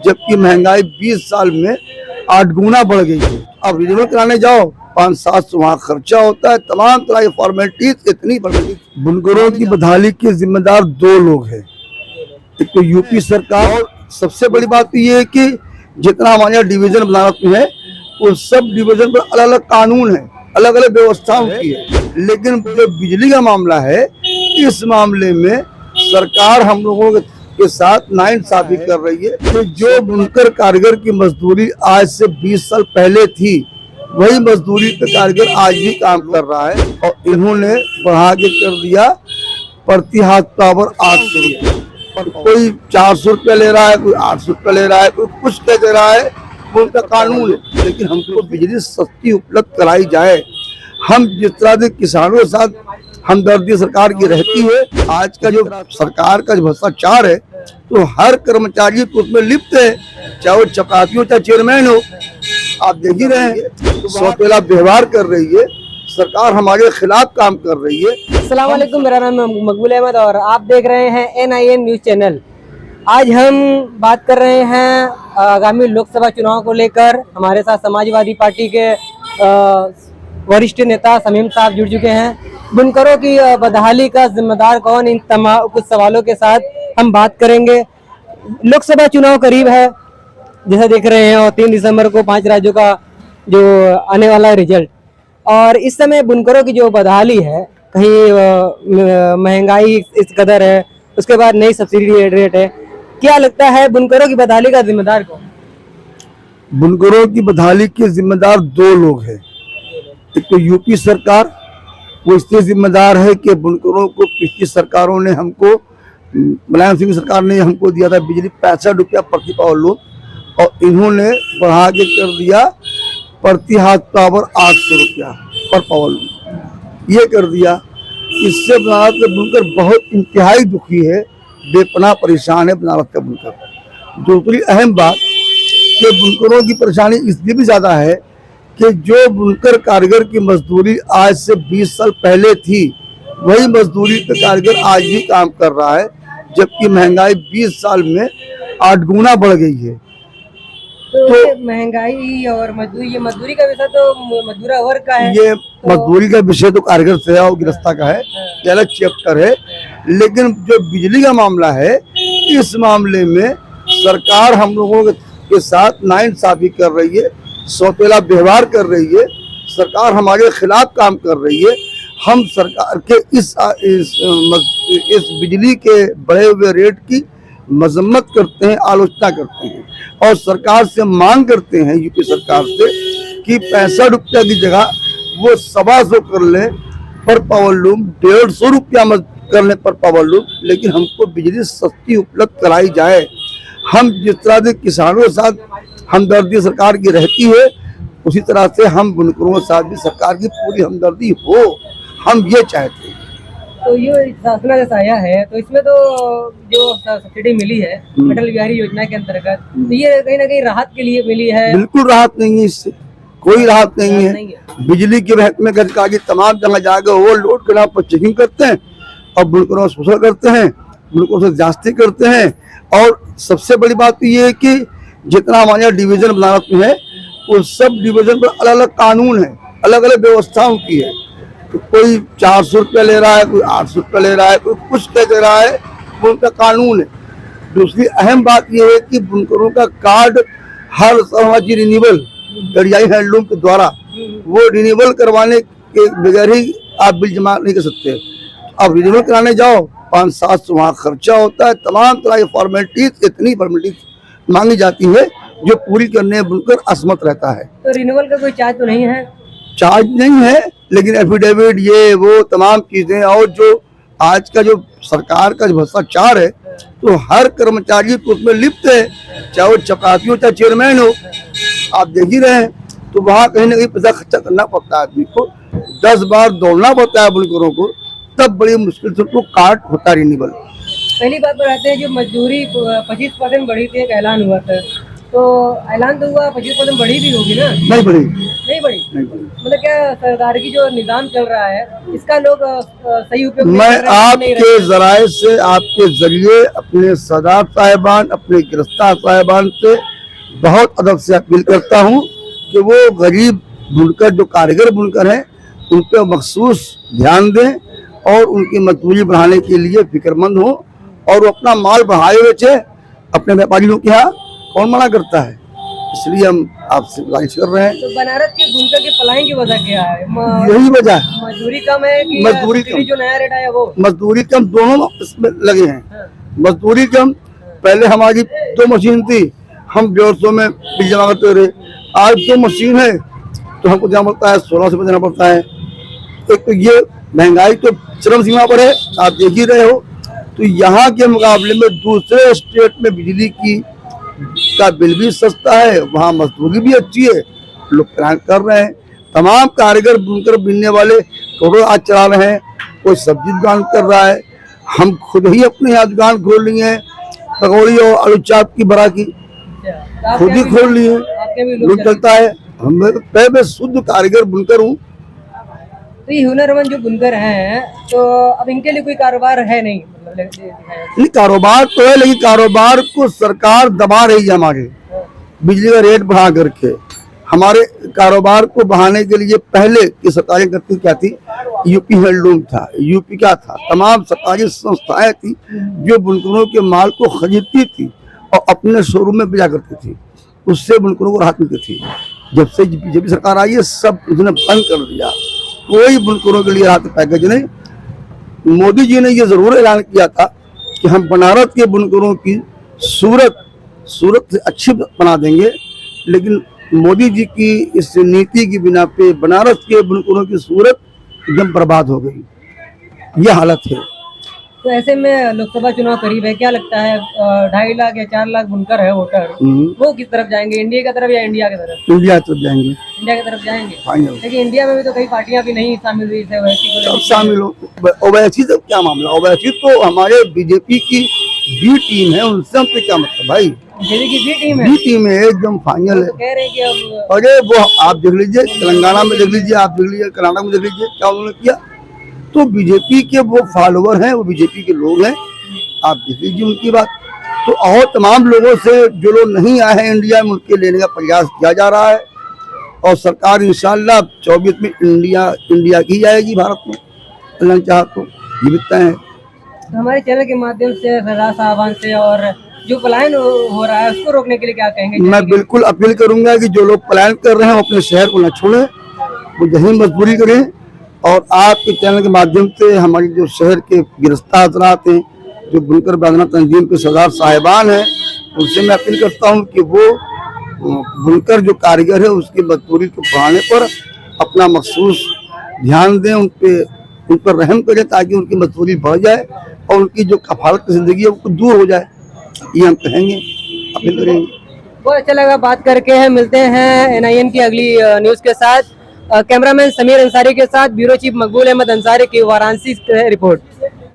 जबकि महंगाई 20 साल में 8 गुना बढ़ गई है। अब रिन्यूअल कराने जाओ 500-700 वहाँ खर्चा होता है, तमाम तरह की फॉर्मेलिटीज इतनी बढ़ गई। बुनकरों की बदहाली के जिम्मेदार 2 लोग हैं, एक तो यूपी सरकार, और सबसे बड़ी बात तो ये है कि जितना हमारे यहाँ डिवीजन बनारस में है उस सब डिवीजन पर अलग अलग कानून है, अलग अलग व्यवस्थाओं की है। लेकिन जो बिजली का मामला है, इस मामले में सरकार हम लोगों के साथ नाइंसाफी कर रही है कि जो बुनकर कारीगर की मजदूरी आज से 20 साल पहले थी, वही मजदूरी पे कारीगर आज भी काम कर रहा है। और इन्होंने बढ़ा के कर दिया प्रति हाथ पावर 800 रुपये। कोई 400 रुपया ले रहा है, कोई 800 रुपया ले रहा है, कोई कुछ कह दे रहा है, वो उनका कानून है। लेकिन हमको बिजली सस्ती उपलब्ध कराई जाए। हम जिस तरह से किसानों के साथ हमदर्दी सरकार की रहती है, आज का जो सरकार का जो भ्रष्टाचार है, तो हर कर्मचारी उसमें लिप्त है, चाहे वो चपरासी हो चाहे चेयरमैन हो। आप देख ही रहे हैं, सौतेला व्यवहार कर रही है सरकार, हमारे खिलाफ काम कर रही है। अस्सलाम वालेकुम, मेरा नाम है मकबूल अहमद और आप देख रहे हैं NIN न्यूज चैनल। आज हम बात कर रहे हैं आगामी लोकसभा चुनाव को लेकर। हमारे साथ समाजवादी पार्टी के वरिष्ठ नेता समीम साहब जुड़ चुके हैं। बुनकरों की बदहाली का जिम्मेदार कौन, इन तमाम कुछ सवालों के साथ हम बात करेंगे। लोकसभा चुनाव करीब है, जैसा देख रहे हैं, और 3 दिसंबर को 5 राज्यों का जो आने वाला है रिजल्ट। और इस समय बुनकरों की जो बदहाली है, कहीं महंगाई इस कदर है, उसके बाद नई सब्सिडी रेट है, क्या लगता है बुनकरों की बदहाली का जिम्मेदार कौन? बुनकरों की बदहाली के जिम्मेदार 2 लोग हैं, एक तो यूपी सरकार, वो इसलिए जिम्मेदार है कि बुनकरों को पिछली सरकारों ने हमको, मुलायम सिंह सरकार ने हमको दिया था बिजली 65 रुपया प्रति पावर लूम, और इन्होंने बढ़ा के कर दिया प्रति हाथ पावर 800 रुपया पर पावर लूम, ये कर दिया। इससे बनारस का बुनकर बहुत इंतहाई दुखी है, बेपनाह परेशान है बनारस का बुनकर। दूसरी अहम बात कि बुनकरों की परेशानी इसलिए भी ज़्यादा है कि जो बुनकर कारीगर की मजदूरी आज से 20 साल पहले थी, वही मजदूरी पे कारीगर आज भी काम कर रहा है, जबकि महंगाई 20 साल में 8 गुना बढ़ गई है। तो महंगाई और मजदूरी, ये मजदूरी का विषय तो मजदूरा वर्ग का है। ये मजदूरी का विषय तो कारीगर से और गिरफ्ता का है, ये अलग चैप्टर है। लेकिन जो बिजली का मामला है, इस मामले में सरकार हम लोगों के साथ नाइंसाफी कर रही है, सौतेला व्यवहार कर रही है, सरकार हमारे खिलाफ काम कर रही है। हम सरकार के इस बिजली के बढ़े हुए रेट की मजम्मत करते हैं, आलोचना करते हैं, और सरकार से मांग करते हैं, यूपी सरकार से, कि 65 रुपया की जगह वो 125 कर ले पर पावर लूम, 150 रुपया कर ले पर पावर लूम, लेकिन हमको बिजली सस्ती उपलब्ध कराई जाए। हम जिस तरह से किसानों के साथ हमदर्दी सरकार की रहती है, उसी तरह से हम बुनकरों के साथ भी सरकार की पूरी हमदर्दी हो, हम ये चाहते हैं। तो ये शासना जैसा आया है, तो इसमें तो जो सब्सिडी मिली है अटल बिहारी योजना के अंतर्गत, तो ये कहीं ना कहीं राहत के लिए मिली है। बिल्कुल राहत नहीं है, इससे कोई राहत नहीं है। बिजली के महकमे के अधिकारी तमाम जगह जाकर ओवरलोड के नाम पर चेकिंग करते हैं और बुनकरों से शोषण करते हैं, बुनकरों से जास्ती करते हैं। और सबसे बड़ी बात तो ये है कि जितना हमारे यहाँ डिवीजन बनारस में है, उस सब डिवीजन पर अलग अलग कानून है, अलग अलग व्यवस्थाओं की है। तो कोई 400 रुपया ले रहा है, कोई 800 रुपया ले रहा है, कोई कुछ कह दे रहा है, वो उनका कानून है। दूसरी अहम बात यह है कि बुनकरों का कार्ड हर समाजी रिन्यूअल कड़ियाई हैंडलूम के द्वारा, वो रिन्यूअल करवाने के बगैर ही आप बिल जमा नहीं कर सकते। अब रिन्यूअल कराने जाओ 500-700 वहाँ खर्चा होता है, तमाम तरह की फॉर्मेलिटीज इतनी फॉर्मेलिटीज मांगी जाती है जो पूरी करने में बुनकर असमर्थ रहता है। तो रिन्यूअल का कोई चार्ज तो नहीं है? चार्ज नहीं है, लेकिन एफिडेविट ये वो तमाम चीजें, और जो आज का जो सरकार का जो भ्रष्टाचार है, तो हर कर्मचारी उसमें लिप्त है, चाहे वो चपरासी हो चाहे चेयरमैन हो। आप देख ही रहे हैं, तो वहाँ कहीं ना कहीं पैसा खर्चा करना पड़ता है आदमी को, 10 बार दौड़ना पड़ता है बुनकरों को, तब बड़ी मुश्किल से उनको कार्ड होता है रिन्यूअल। पहली बात पर आते हैं, जो मजदूरी 25% बढ़ी थी, एक ऐलान हुआ था, तो ऐलान तो हुआ, 25% बढ़ी भी होगी ना? नहीं बढ़ी। नहीं बढ़ी। नहीं बढ़ी। मतलब क्या सरकार की जो निजाम चल रहा है इसका लोग सही उपयोग नहीं मैं कर रहे हैं, नहीं आपके जराये से, आपके जरिए अपने सदार साहिबान, अपने गिरफ्तार साहिबान से बहुत अदब से अपील करता हूँ कि वो गरीब बुनकर, जो कारीगर बुनकर हैं, उन पर मखसूस ध्यान दें और उनकी मजदूरी बढ़ाने के लिए फिक्रमंद हो और वो अपना माल बढ़ाए बेचे अपने व्यापारियों के यहाँ। कौन मना करता है? इसलिए हम आपसे गुजारिश कर रहे हैं। तो बनारस के बुनकर के पलायन की वजह क्या है? यही वजह है, मजदूरी कम है कि मजदूरी सब्सिडी कम। जो नया रेट आया वो? मजदूरी कम, दोनों इसमें लगे हैं। हाँ। मजदूरी कम, पहले हमारी 2 मशीन थी, हम 150 में बिल जमा करते रहे। आज 2 मशीन है तो हमको देना पड़ता है 1600 में देना पड़ता है। एक तो ये महंगाई तो चरम सीमा पर है, आप देख ही रहे हो। तो यहाँ के मुकाबले में दूसरे स्टेट में बिजली की का बिल भी सस्ता है, वहाँ मजदूरी भी अच्छी है, लोग काम कर रहे हैं। तमाम कारीगर बुनकर बिनने वाले करोड़ों आज चला रहे हैं। कोई सब्जी दुकान कर रहा है, हम खुद ही अपने यहाँ दुकान खोल ली है, पकौड़ी और आलू चाप की बड़ा की तो खुद ही खोल ली है, आपके भी लोग लोग चलता है। हम मैं शुद्ध कारीगर बुनकर हूँ। तो ये हुनरमंद जो बुनकर हैं तो अब इनके लिए कोई कारोबार है नहीं, मतलब नहीं, कारोबार तो है, लेकिन कारोबार को सरकार दबा रही है। हमारे बिजली का रेट बढ़ा करके हमारे कारोबार को बढ़ाने के लिए पहले की सरकारें करती क्या थी? यूपी हैंडलूम था, यूपी का था, तमाम सरकारी संस्थाएं थी जो बुनकरों के माल को खरीदती थी और अपने शोरूम में बेचा करती थी, उससे बुनकरों को राहत मिलती थी। जब से बीजेपी सरकार आई है सब उसने बंद कर दिया, कोई बुनकरों के लिए राहत पैकेज नहीं। मोदी जी ने ये जरूर ऐलान किया था कि हम बनारस के बुनकरों की सूरत से अच्छी बना देंगे, लेकिन मोदी जी की इस नीति की बिना पे बनारस के बुनकरों की सूरत एकदम बर्बाद हो गई। ये हालत है। तो ऐसे में लोकसभा चुनाव करीब है, क्या लगता है 2.5 लाख या 4 लाख बुनकर है वोटर, वो किस तरफ जाएंगे? इंडिया की तरफ या इंडिया की तरफ? इंडिया तरफ जाएंगे, इंडिया की तरफ जाएंगे। फाइनल। लेकिन इंडिया में भी तो कई पार्टियां भी नहीं शामिल हुई थे, सब शामिल हो। ओवैसी तो क्या मामला? ओवैसी तो हमारे बीजेपी की बी टीम है, उनसे हमसे क्या मतलब भाई? बीजेपी की भी टीम है, बी टीम है, एकदम फाइनल है। तो कह रहे हैं कि अब अरे वो आप देख लीजिए, तेलंगाना में देख लीजिए, आप देख लीजिए, कर्नाटक में देख लीजिए, क्या उन्होंने किया। तो बीजेपी के वो फॉलोअर हैं, वो बीजेपी के लोग हैं, आप देख लीजिए उनकी बात। तो और तमाम लोगों से जो लोग नहीं आए हैं इंडिया में, उनके लेने का प्रयास किया जा रहा है और सरकार इंशाल्लाह 24 में इंडिया की जाएगी भारत में, अल्लाह चाह तो जीवित है। तो हमारे चैनल के माध्यम से सरदार साहबान से और जो पलायन हो रहा है उसको रोकने के लिए क्या कहेंगे? मैं बिल्कुल अपील करूंगा कि जो लोग पलायन कर रहे हैं वो अपने शहर को न छोड़ें, वो यहीं मजदूरी करें। और आपके चैनल के माध्यम से हमारी जो शहर के गिरफ्तार हजरात हैं, जो बुनकर बांधना तंजीम के सरदार साहिबान हैं, उनसे मैं अपील करता हूं कि वो बुनकर जो कारीगर है उसकी मजदूरी को बढ़ाने पर अपना मखसूस ध्यान दें, उन पर रहम करें ताकि उनकी मजदूरी बढ़ जाए और उनकी जो कफालत की जिंदगी है वो दूर हो जाए। ये हम कहेंगे, अपील करेंगे। बहुत अच्छा लगा बात करके। मिलते हैं NIN की अगली न्यूज के साथ। कैमरामैन समीर अंसारी के साथ ब्यूरो चीफ मकबूल अहमद अंसारी की वाराणसी रिपोर्ट।